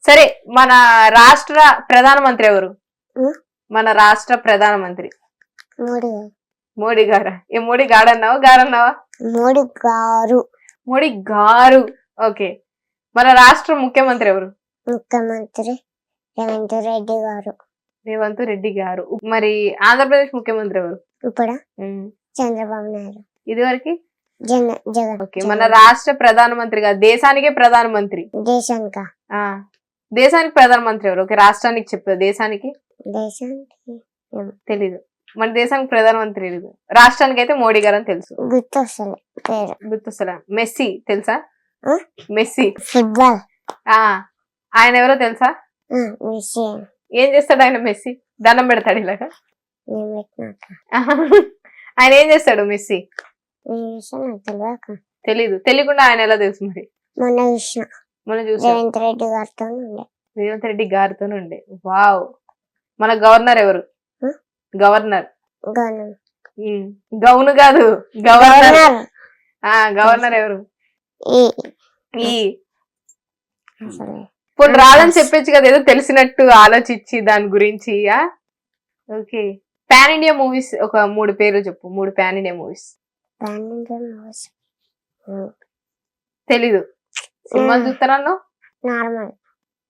సరే, మన రాష్ట్ర ప్రధానమంత్రి ఎవరు? ఉం? మన రాష్ట్ర ప్రధానమంత్రి మోడీ మోడీ గారా? ఏ మోడీ గాడన్నావా గారన్నావా? మోడీ గారు మోడీ గారు. ఓకే. మన రాష్ట్ర ముఖ్యమంత్రి ఎవరు? ముఖ్యమంత్రి రేవంత్ రెడ్డి గారు. రేవంత్ రెడ్డి గారు. మరి ఆంధ్రప్రదేశ్ ముఖ్యమంత్రి ఎవరు? ఇప్పుడు ఉం. చంద్రబాబు నాయుడు. ఇదివరకు జగన్. ఓకే. మన రాష్ట్ర ప్రధానమంత్రిగా దేశానికే ప్రధానమంత్రి. దేశానిక ఆ దేశానికి ప్రధానమంత్రి ఎవరు? ఓకే, రాష్ట్రానికి చెప్పు. దేశానికి దేశానికి తెలీదు. మన దేశానికి ప్రధానమంత్రి తెలీదు. రాష్ట్రానికి అయితే మోడీ గారు అని తెలుసు. గుర్తొస్తలే పేరు. గుర్తొస్తలే. మెస్సీ తెలుసా? ఆ? మెస్సీ. ఫుట్బాల్. ఆ ఆయన ఎవరో తెలుసా? మెస్సీ. ఏం చేస్తాడు ఆయన? మెస్సీ దండం పెడతాడు ఇలాగా. నేను పెట్టినాక ఆయన ఏం చేస్తాడు మెస్సీ? ఈ విషయం నాకు తెలియక తెలీదు. తెలియకుండా ఆయన ఎలా తెలుసు మరి? మొన్న విషయం మనం చూసాం. రేవంత్ రెడ్డి గారితో ఉండే. రేవంత్ రెడ్డి గారితోనే ఉండే. వావ్. మన గవర్నర్ ఎవరు? ఆ? గవర్నర్. గవర్నర్. గౌను కాదు, గవర్నర్. గవర్నర్. గవర్నర్ ఎవరు? ఈ ఈ అసలే ఇప్పుడు రాదని చెప్పొచ్చు కదా, ఏదో తెలిసినట్టు ఆలోచించి దాని గురించి. ఓకే. పాన్ ఇండియా మూవీస్ ఒక 3 పేర్లు చెప్పు. 3 పాన్ ఇండియా మూవీస్. తెలీదు. సినిమాలు చూస్తానన్నా? నార్మల్.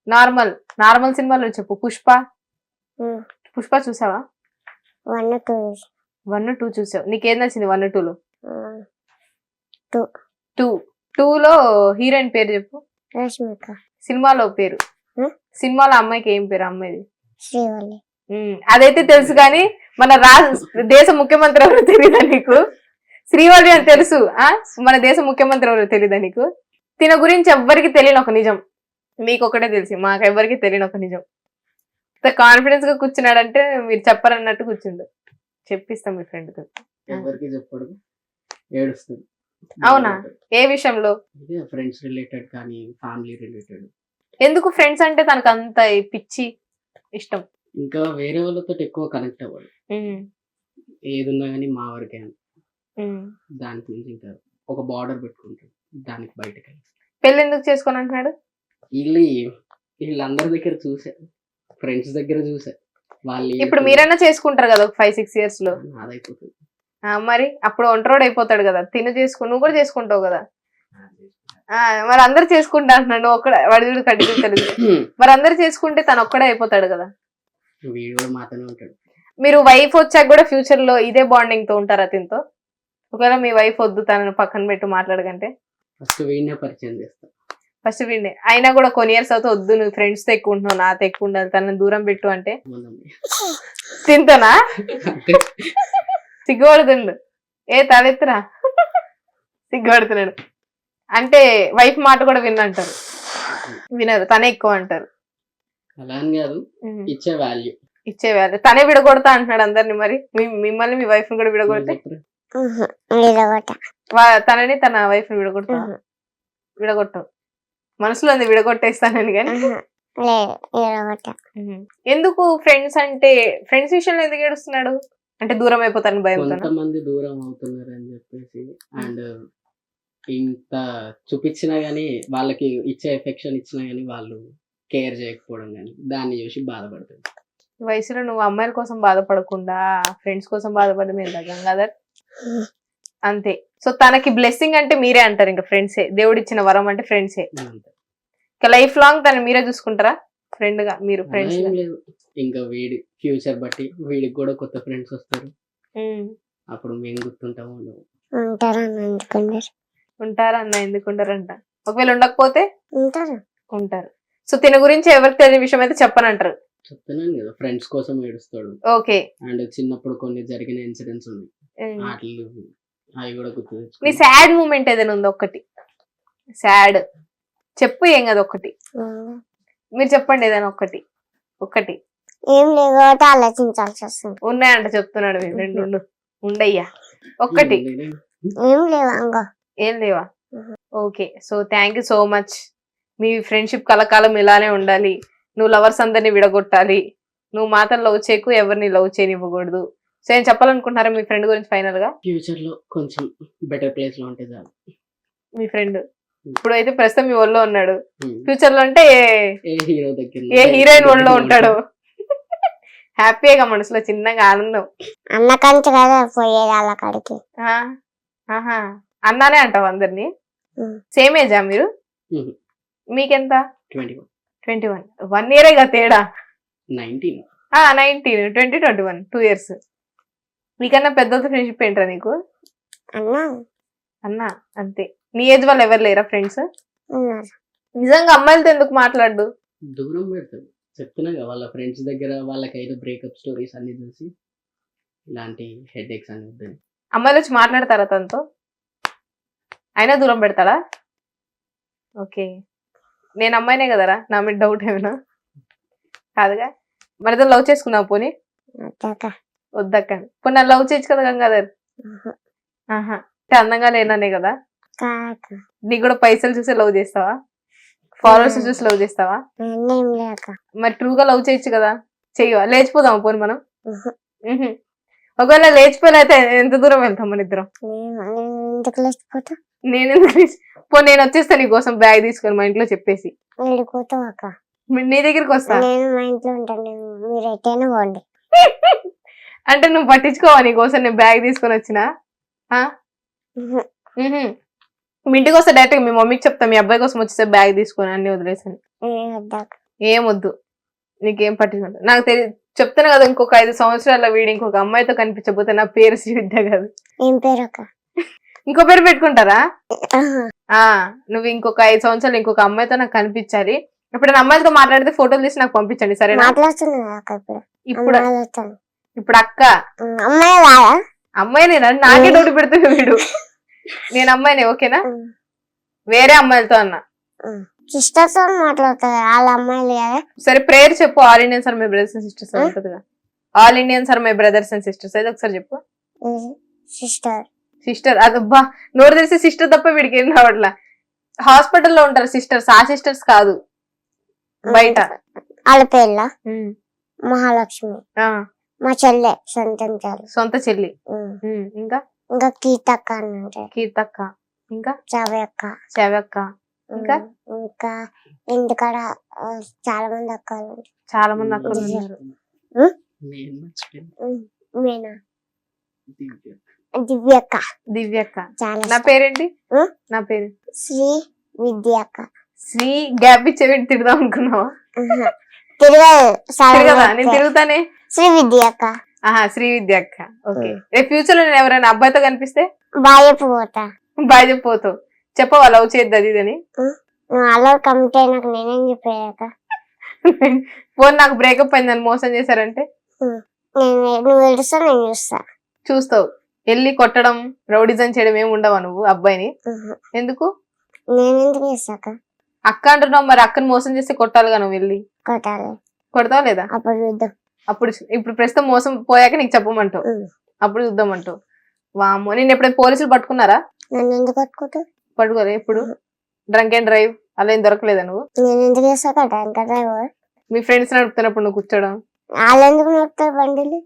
నార్మల్ నార్మల్ సినిమాలు చెప్పు. పుష్ప. పుష్ప చూసావా? 1, 2. 1, 2 చూసావు. నీకేం నచ్చింది 1, 2లో? 2. 2లో హీరోయిన్ పేరు చెప్పు. రష్మిక. సినిమాలో పేరు. సినిమాలో అమ్మాయికి ఏం పేరు? అమ్మాయిది శ్రీవల్లి. అదైతే తెలుసు, కానీ మన దేశ ముఖ్యమంత్రి ఎవరో తెలీదా నీకు? శ్రీవల్లి అని తెలుసు. మన దేశ ముఖ్యమంత్రి ఎవరో తెలీదా నీకు? తిన గురించి ఎవ్వరికి తెలియని ఒక నిజం మీకు ఒకటే తెలిసి, మాకెవ్వరికి తెలియని ఒక నిజం. కాన్ఫిడెన్స్ గా కూర్చున్నాడంటే మీరు చెప్పరన్నట్టు కూర్చుండు. చెప్పిస్తాం మీ ఫ్రెండ్ తో. ఎవరికి చెప్పడు, ఏడుస్తుంది. అవునా? ఏ విషయంలో? ఫ్రెండ్స్ రిలేటెడ్ కానీ ఫ్యామిలీ రిలేటెడ్. ఎందుకు ఫ్రెండ్స్ అంటే తనకు అంత పిచ్చి ఇష్టం? ఇంకా వేరే వాళ్ళతో ఎక్కువ కనెక్ట్ అవ్వడు. ఏదున్నా కానీ మా వరకే అని. దానికి నుంచి ఇంకా ఒక బార్డర్ పెట్టుకుంటాడు, దానికి బయటకి. పెళ్లి ఎందుకు చేసుకొని అంటున్నాడు? వీళ్ళందరి దగ్గర చూసా, ఫ్రెండ్స్ దగ్గర చూసా. వాళ్ళు ఇప్పుడు మీరైనా చేసుకుంటారు కదా ఒక 5-6 years లో. అదైపోతుంది మరి అప్పుడు ఒంటరోడు అయిపోతాడు కదా. నువ్వు కూడా చేసుకుంటావు కదా. మరి అందరు చేసుకుంటా అంటున్నాడు. ఒక్కడ వాడి కడ్డీ తెలుసు. మరి అందరు చేసుకుంటే తను ఒక్కడే అయిపోతాడు కదా. వీడు కూడా మాతోనే ఉంటాడు. మీరు వైఫ్ వచ్చాక కూడా ఫ్యూచర్ లో ఇదే బాండింగ్ తో ఉంటారా తినతో? ఒకవేళ మీ వైఫ్ వద్దు తనను పక్కన పెట్టి మాట్లాడకంటే ఫస్ట్ వీడినే పరిచయం చేస్తా. ఫస్ట్ వీడినే. అయినా కూడా కొన్ని ఇయర్స్ అవుతా వద్దు, నువ్వు ఫ్రెండ్స్ తో ఎక్కువ ఉంటున్నావు, నాతో ఎక్కువ ఉండాలి, తనని దూరం పెట్టు అంటే తింటానా? సిగ్గుపడుతుండు. ఏ తలెత్తురా. సిగ్గుపడుతున్నాడు అంటే వైఫ్ మాట కూడా వినంటారు. వినరు, తనే ఎక్కువ అంటారు. అలా అని కాదు, ఇచ్చే వాల్యూ. తనే విడగొడతా అంటున్నాడు అందరిని. మరి మిమ్మల్ని మీ వైఫ్ ని కూడా విడగొడితే? తనని తన వైఫ్ ని విడగొట్టవు. మనసులో ఉంది విడగొట్టేస్తానని. కానీ ఎందుకు ఫ్రెండ్స్ అంటే, ఫ్రెండ్స్ విషయంలో ఎందుకు ఏడుస్తున్నాడు అంటే దూరం అయిపోతాను భయం. కొంతమంది దూరం అవుతున్నారు అని చెప్పేసి, అండ్ ఇంత చూపించినా గానీ వాళ్ళకి ఇచ్చే ఎఫెక్షన్ ఇచ్చినా గానీ వాళ్ళు కేర్ చేయకపోవడం కానీ దాన్ని చూసి బాధపడుతుంది. వయసులో నువ్వు అమ్మాయిల కోసం బాధపడకుండా ఫ్రెండ్స్ కోసం బాధపడడం ఏంటా గంగాధర్? అంతే. సో తనకి బ్లెస్సింగ్ అంటే మీరే అంటారు, ఇంకా ఫ్రెండ్సే. దేవుడు ఇచ్చిన వరం అంటే ఫ్రెండ్సే. ఇంకా లైఫ్ లాంగ్ తను మీరే చూసుకుంటారా ఫ్రెండ్ గా? మీరు ఫ్రెండ్స్ లేదు, ఇంకా వీడి ఫ్యూచర్ బట్టి వీడికి కూడా కొత్త ఫ్రెండ్స్ వస్తారు. అప్పుడు మేము గుర్తుంటాము. ఉంటారా అన్న? ఎందుకు ఉండరంట? ఒకవేళ ఉండకపోతే ఉంటారు. సో తిన గురించి ఎవరికి తెలియని విషయం అయితే చెప్పనంటారు. చెప్తున్నాను కదా, ఫ్రెండ్స్ కోసం ఏడుస్తాడు. ఓకే. అండ్ చిన్నప్పుడు కొన్ని జరిగిన ఇన్సిడెంట్స్ ఉన్నాయి, అవి కూడా గుర్తు. నీ సాడ్ మూమెంట్ ఏదైనా ఉందా? ఒక్కటి సాడ్ చెప్పు. ఏం కదా ఒక్కటి మీరు చెప్పండి, ఏదైనా ఒక్కటి. ఏం లేవు ఆలోచించాల్సి వస్తుంది. ఉన్నాయంట చెప్తున్నాడు మీ ఫ్రెండ్. ఉండయ్యా ఒక్కటి. ఏం లేవా? Okay. So thank you so much. Me friendship కలకాలం ఇలానే ఉండాలి. నువ్వు లవర్స్ అందరినీ విడగొట్టాలి. నువ్వు మాత్రం లవ్ చేయకు, ఎవరిని లవ్ చేయనివ్వకూడదు. సో ఏం చెప్పాలనుకుంటున్నారా మీ ఫ్రెండ్ గురించి ఫైనల్ గా? ఫ్యూచర్ లో కొంచెం బెటర్ ప్లేస్ లో ఉంటే చాలు. మీ ఫ్రెండ్ ఇప్పుడు అయితే ప్రస్తుతం మీ ఒళ్ళో ఉన్నాడు. ఉమ్. ఫ్యూచర్ లో అంటే ఏ హీరో దగ్గర ఏ హీరోయిన్ ఒళ్ళో ఉంటాడు. హ్యాపీగా మనసులో చిన్నగా ఆనందం. అన్న కంచి కదా పోయేది వాళ్ళ కాడికి. ఆ, ఆహా అన్నానే అంటావు అందరినీ. ఉమ్. సేమ్ ఏజా మీరు? ఉమ్. మీకెంత? 21 21. 1 ఇయరే కదా తేడా. 19 19 20 21 2 years. మీకన్నా పెద్దలతో ఫ్రెండ్షిప్ ఏంట్రా నీకు? అన్న అన్నా అంతే. నీ ఏజ్ వాళ్ళు ఎవరు లేరా ఫ్రెండ్స్? ఉన్నారు. నిజంగా అమ్మాయిలతో ఎందుకు మాట్లాడు? దూరం పెడతాడు. చెప్తున్నా కదా వాళ్ళ ఫ్రెండ్స్ దగ్గర వాళ్ళకైతే బ్రేకప్ స్టోరీస్ అన్ని చూసి ఇలాంటి హెడ్ ఎక్స్ అని వద్దని. అమ్మాయిలు వచ్చి మాట్లాడతారా తనతో? అయినా దూరం పెడతాడా? ఓకే. నేను అమ్మాయినే కదరా, నా మీద డౌట్ ఏమైనా కాదుగా. మనతో లవ్ చేసుకుందాం పోనీ. వద్దాక. వద్దక్క. పోనీ నన్ను లవ్ చేయొచ్చు కదా గంగాధర్. ఆహా అంటే అందంగా లేననే కదా. కాక నీకు కూడా పైసలు చూసే లవ్ చేస్తావా? ఫాలోవర్స్ చూసి లవ్ చేస్తావా? అన్నేం లేక. మరి ట్రూగా లవ్ చేయొచ్చు కదా. చెయ్యవా? లేచిపోదాం పోనీ మనం. ఉహు. ఉహు. ఒకవేళ లేచిపోయిన అయితే ఎంత దూరం వెళ్తాం మన ఇద్దరం? నేను ఎందుకు లేచిపోతా? నేను ఎందుకు పోనీ నేను వచ్చేస్తా నీ కోసం బ్యాగ్ తీసుకొని మా ఇంట్లో చెప్పేసి. వెళ్ళిపోతావు అక్క. నీ దగ్గరికి వస్తా. నేను మా ఇంట్లో ఉంటాను. మీరు ఎట్టైనా పోండి. అంటే నువ్వు పట్టించుకోవా నీ కోసం నేను బ్యాగ్ తీసుకొని వచ్చినా? ఉహు. మీ ఇంటికి వస్తే డైరెక్ట్ మీ మమ్మీకి చెప్తా మీ అబ్బాయి కోసం వచ్చేసే బ్యాగ్ తీసుకొని అన్ని వదిలేసాను. వద్దాక. ఏం వద్దు, నీకేం పట్టించుకుంటా. నాకు చెప్తాను కదా, ఇంకొక 5 సంవత్సరాల వీడు ఇంకొక అమ్మాయితో కనిపించబోతే నా పేరు శ్రీవిద్య కాదు. ఏం పేరు అక్క? ఇంకో పేరు పెట్టుకుంటారా? ఆహా. నువ్వు ఇంకొక 5 సంవత్సరాలు ఇంకొక అమ్మాయితో నాకు కనిపించాలి. ఎప్పుడైనా అమ్మాయిలతో మాట్లాడితే ఫోటోలు తీసి నాకు పంపించండి సరేనా? మాట్లాడుతున్నా అక్క ఇప్పుడు. ఇప్పుడు మాట్లాడతాను. ఇప్పుడు అక్క అమ్మాయి రాదా? అమ్మాయినే నాకే డౌట్ పెడుతుంది వీడు. నేను అమ్మాయినే ఓకేనా? వేరే అమ్మాయిలతో అన్నా. సిస్టర్స్ తో మాట్లాడతారు వాళ్ళ అమ్మాయిలు కదా. సరే ప్రేయర్ చెప్పు. All Indians are my brothers and sisters ఉంటుందిగా. All Indians are my brothers and sisters అయితే ఒకసారి చెప్పు. సిస్టర్. సిస్టర్ అదబ్బా, నోరు తెలిసి సిస్టర్ తప్ప వీడికి ఏం రావట్లా. హాస్పిటల్లో ఉంటారు సిస్టర్స్, ఆ సిస్టర్స్ కాదు బయట. వాళ్ళ పేర్ల మహాలక్ష్మి, ఆ, మా చెల్లె సొంతం చెల్లె. సొంత చెల్లి. ఇంకా ఇంకా కీర్తక్క అని ఉంటారు. కీర్తక్క, ఇంకా చవక్క, శవక్క, ఇంకా ఇంకా ఇంటికాడ చాలా మంది అక్కలు ఉంటారు. చాలా మంది అక్కలు ఉన్నారు. నేను మర్చిపోయాను. మీనా, దివ్య. దివ్యక్క. దివ్యక్క. చాలా నా పేరేంటి? నా పేరు శ్రీ విద్యక్క. శ్రీ గ్యాప్ ఇచ్చే తిడదాం అనుకున్నావా? తిరగదా? నేను తిరుగుతానే. శ్రీ విద్యక్క. ఆహా శ్రీ విద్య అక్క. ఓకే. రేపు ఫ్యూచర్ లో నేను ఎవరైనా అబ్బాయితో కనిపిస్తే బాగా పోతా. బాయ్ చెప్పిపోతావు. చెప్పవా లవ్ చేయొద్దు అది అని? నువ్వు అలా కమిట్ అయినాక నేనేం చెప్పాక ఫోన్ నాకు బ్రేకప్ అయిందని మోసం చేశారంటే నువ్వు ఏడుస్తా నేను చూస్తా. చూస్తావు. వెళ్ళి కొట్టడం రౌడిజం చేయడం ఏమి ఉండవా నువ్వు అబ్బాయిని? ఎందుకు? నేను ఎందుకు చేస్తాక? అక్క అంటున్నావు, మరి అక్కని మోసం చేస్తే కొట్టాలిగా నువ్వు వెళ్ళి. కొట్టాలి. కొడతావా లేదా? అప్పుడు చూద్దాం. అప్పుడు ఇప్పుడు ప్రస్తుతం మోసం పోయాక నీకు చెప్పమంటావు, అప్పుడు చూద్దామంటావు. వామ్మో, నేను ఎప్పుడైనా పోలీసులు పట్టుకున్నారా? నన్ను ఎందుకు పట్టుకుంటావు? పట్టుకోలే ఎప్పుడు. డ్రంక్ అండ్ డ్రైవ్ అలా ఏం దొరకలేదా నువ్వు? నేను ఎందుకు చేస్తాక డ్రంక్ అండ్ డ్రైవ్? మీ ఫ్రెండ్స్ నడుపుతున్నప్పుడు నువ్వు కూర్చోడం. వాళ్ళు ఎందుకు నడుపుతారు బండిలు?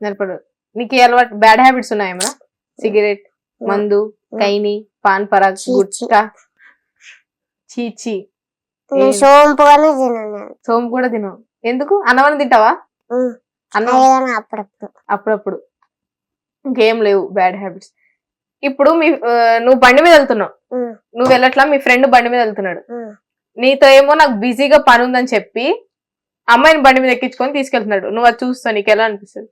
నడపడు. నీకు ఏ అలవాటు బ్యాడ్ హ్యాబిట్స్ ఉన్నాయేమన్నా? సిగరెట్, మందు, కైని, పాన్ పరాగ్, గుట్కా? చీచి. సోంపుగానే తిన్నాను. సోంపు కూడా తినవు. ఎందుకు? అన్నవరం తింటావా? అన్నం అప్పుడప్పుడు. అప్పుడప్పుడు. ఇంకేం లేవు బ్యాడ్ హ్యాబిట్స్. ఇప్పుడు నువ్వు బండి మీద వెళ్తున్నావు, నువ్వు వెళ్ళట్లా, మీ ఫ్రెండ్ బండి మీద వెళ్తున్నాడు. నీతో ఏమో నాకు బిజీగా పని ఉందని చెప్పి అమ్మాయిని బండి మీద ఎక్కించుకొని తీసుకెళ్తున్నాడు. నువ్వు అది చూస్తావు, నీకు ఎలా అనిపిస్తుంది?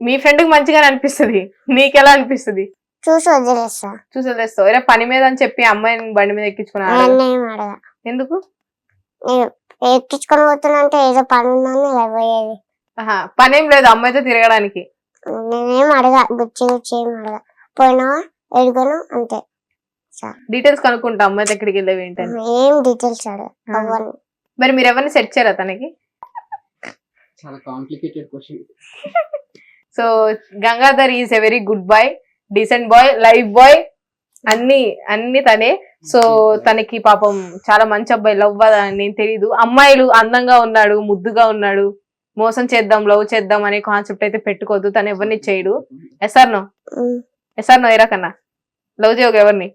మీ ఫ్రెండ్ కి మంచిగానే అనిపిస్తుంది, నీకెలా అనిపిస్తుంది? చూసి వదిలేస్తావు. ఏదో పని మీద అని చెప్పి అమ్మాయిని బండి మీద ఎక్కించుకున్నా. ఎందుకు ఎక్కించుకొని పోతున్నా? అంటే ఏదో పని ఉందని పోయేది. పనేం లేదు అమ్మాయితో తిరగడానికి. నేనేం అడగా, గుచ్చి ఏం అడగా. పోయినావా ఎడుగను అంతే. డీటెయిల్స్ కనుక్కుంటా అమ్మాయితో ఎక్కడికి వెళ్ళేవి ఏంటని. ఏం డీటెయిల్స్ అడగా. మరి మీరు ఎవరిని సెట్ చేయరా తనకి? చాలా complicated question. So Gangadhar is a very good boy, decent boy, life boy, అన్ని తనే. సో తనకి పాపం చాలా మంచి అబ్బాయి, లవ్ అని నేను తెలీదు. అమ్మాయిలు అందంగా ఉన్నాడు, ముద్దుగా ఉన్నాడు, మోసం చేద్దాం లవ్ చేద్దాం అనే కాన్సెప్ట్ అయితే పెట్టుకోవద్దు. తను ఎవరిని చేయడు. Yes or no? Yes or no? ఏరా కన్నా లవ్ చేయవు ఎవరిని?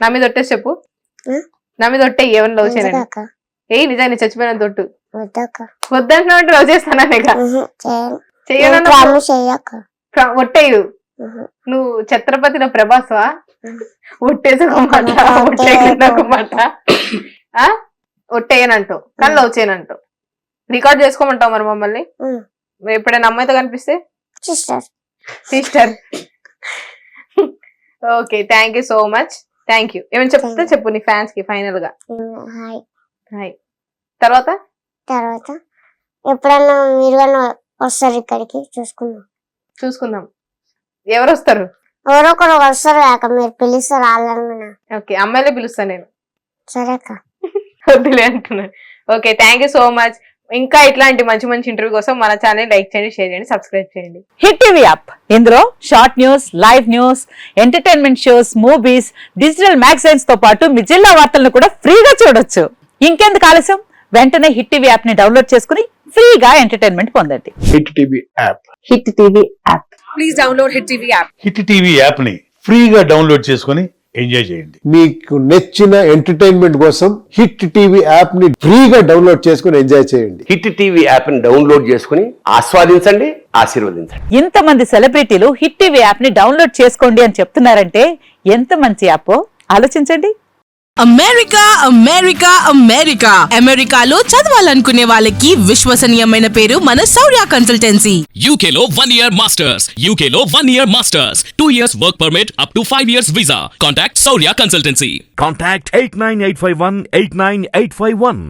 నా మీద ఒట్టేసి చెప్పు. ఆ? నా మీద ఒట్టే ఎవరిని లవ్ చేయను. వద్దక్క నిజాన్ని చచ్చిపోయిన తొట్టు వద్దక్క వద్దంటున్నావు. లవ్ చేస్తాననే చేయను చెయ్యను. ప్రామిస్ చెయ్యక్క ఒట్టేయు. నువ్వు ఛత్రపతి ప్రభాస్వా? ఒట్టేసుకోమాట ఒట్టేయనమాట. ఒట్టేయనంటావు కానీ లవ్ చేయనంటావు. రికార్డ్ చేసుకోమంటావు మరి మమ్మల్ని? ఎప్పుడైనా అమ్మాయితో కనిపిస్తే sister sister. Okay, thank you so much. Thank you. ఏమైనా చెప్తే చెప్పు నీ ఫ్యాన్స్ కి ఫైనల్ గా. హాయ్. హాయ్. తర్వాత ఎప్పుడన్నా మీరు కానీ వస్తారు ఇక్కడికి చూసుకుందాం. ఎవరు వస్తారు? ఎవరో ఒకరు వస్తారు కాక మీరు పిలుస్తారు వాళ్ళని. ఓకే, అమ్మాయిలే పిలుస్తాను నేను. సరే అక్క. వద్దులే అంటున్నాను. Okay, thank you so much. ఇంకా ఇట్లాంటి మంచి మంచి ఇంటర్వ్యూ కోసం మన ఛానల్ లైక్ చేయండి, షేర్ చేయండి, సబ్స్క్రైబ్ చేయండి. హిట్ టీవీ యాప్, ఇందులో short news, live news, entertainment shows, movies, digital magazines తో పాటు మీ జిల్లా వార్తలను కూడా ఫ్రీగా చూడొచ్చు. ఇంకెందుకు ఆలస్యం, వెంటనే హిట్ టీవీ యాప్ ని డౌన్లోడ్ చేసుకుని ఫ్రీగా ఎంటర్టైన్మెంట్ పొందండి. Hit TV app. Hit TV app. Please download hit TV app. Hit TV app ని ఫ్రీగా డౌన్లోడ్ చేసుకుని ఎంజాయ్ చేయండి. మీకు నచ్చిన ఎంటర్టైన్మెంట్ కోసం హిట్ టీవీ యాప్ ని ఫ్రీగా డౌన్లోడ్ చేసుకుని ఎంజాయ్ చేయండి. హిట్ టీవీ యాప్ ని డౌన్లోడ్ చేసుకుని ఆస్వాదించండి, ఆశీర్వదించండి. ఇంతమంది సెలబ్రిటీలు హిట్ టీవీ యాప్ ని డౌన్లోడ్ చేసుకోండి అని చెప్తున్నారంటే ఎంత మంచి యాప్ ఆలోచించండి. అమెరికా అమెరికా అమెరికా అమెరికాలో చదవాలనుకునే వాళ్ళకి విశ్వసనీయమైన పేరు మన శౌర్య consultancy. UK Law 1 Year Masters. UK Law 1 Year Masters. 2 years work permit up to 5 years visa. Contact Saurya Consultancy. Contact 89851 89851.